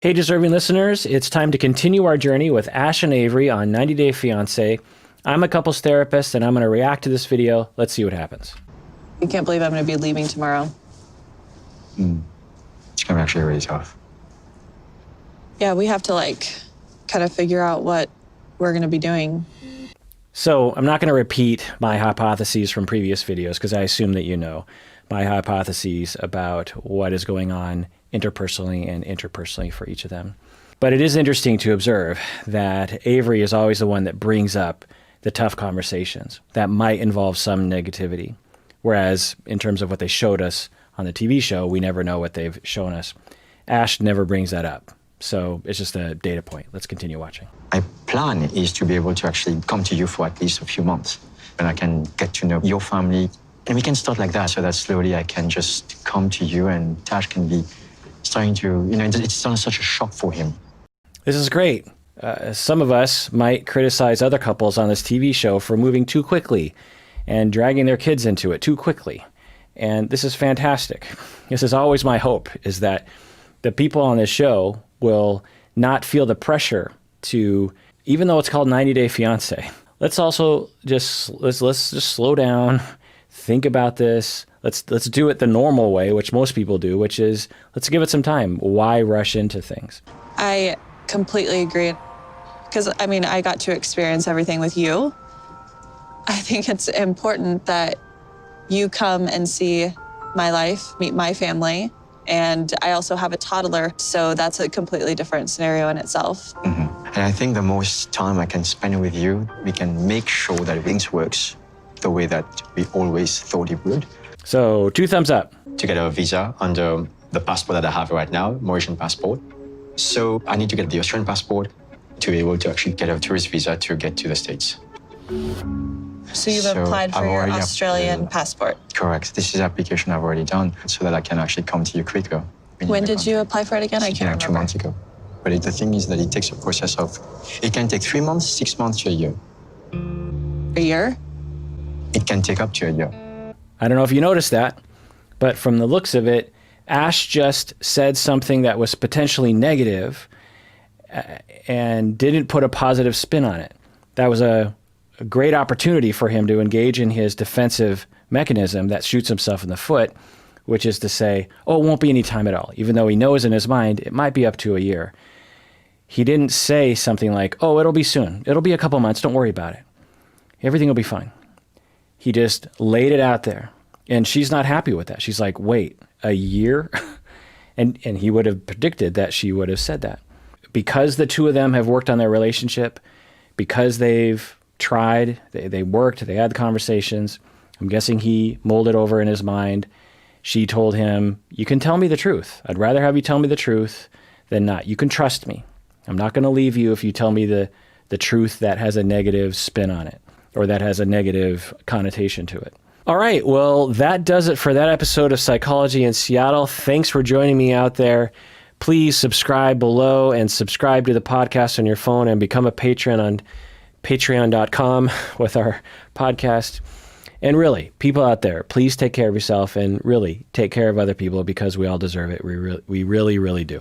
Hey, deserving listeners, it's time to continue our journey with Ash and Avery on 90 Day Fiancé. I'm a couples therapist, and I'm going to react to this video. Let's see what happens. I can't believe I'm going to be leaving tomorrow. It's going to be actually really tough. Yeah, we have to kind of figure out what we're going to be doing. So I'm not going to repeat my hypotheses from previous videos because I assume that you know my hypotheses about what is going on interpersonally and interpersonally for each of them. But it is interesting to observe that Avery is always the one that brings up the tough conversations that might involve some negativity. Whereas in terms of what they showed us on the TV show, we never know what they've shown us. Ash never brings that up. So it's just a data point. Let's continue watching. My plan is to be able to actually come to you for at least a few months. And I can get to know your family. And we can start like that so that slowly I can just come to you and Tash can be starting to, it's not such a shock for him. This is great. Some of us might criticize other couples on this TV show for moving too quickly and dragging their kids into it too quickly. And this is fantastic. This is always my hope, is that the people on this show will not feel the pressure to, even though it's called 90 Day Fiancé, let's also just slow down, think about this. Let's do it the normal way, which most people do, which is let's give it some time. Why rush into things? I completely agree. Because, I got to experience everything with you. I think it's important that you come and see my life, meet my family. And I also have a toddler, so that's a completely different scenario in itself. Mm-hmm. And I think the most time I can spend with you, we can make sure that things works the way that we always thought it would. So 2 thumbs up. To get a visa under the passport that I have right now, Mauritian passport. So I need to get the Australian passport to be able to actually get a tourist visa to get to the States. So you've applied for your Australian passport? Correct. This is the application I've already done so that I can actually come to you quicker. When did you apply for it again? I can't remember. 2 months ago. But the thing is that it takes a process of, it can take 3 months, 6 months to a year. A year? It can take up to a year. I don't know if you noticed that, but from the looks of it, Ash just said something that was potentially negative and didn't put a positive spin on it. That was a great opportunity for him to engage in his defensive mechanism that shoots himself in the foot, which is to say, oh, it won't be any time at all, even though he knows in his mind it might be up to a year. He didn't say something like, oh, it'll be soon. It'll be a couple months. Don't worry about it. Everything will be fine. He just laid it out there. And she's not happy with that. She's like, wait, a year? and he would have predicted that she would have said that. Because the two of them have worked on their relationship, because they've tried, they worked, they had the conversations, I'm guessing he mulled it over in his mind. She told him, you can tell me the truth. I'd rather have you tell me the truth than not. You can trust me. I'm not going to leave you if you tell me the truth that has a negative spin on it, or that has a negative connotation to it. All right, well, that does it for that episode of Psychology in Seattle. Thanks for joining me out there. Please subscribe below and subscribe to the podcast on your phone and become a patron on patreon.com with our podcast. And really, people out there, please take care of yourself and really take care of other people because we all deserve it. We really, really do.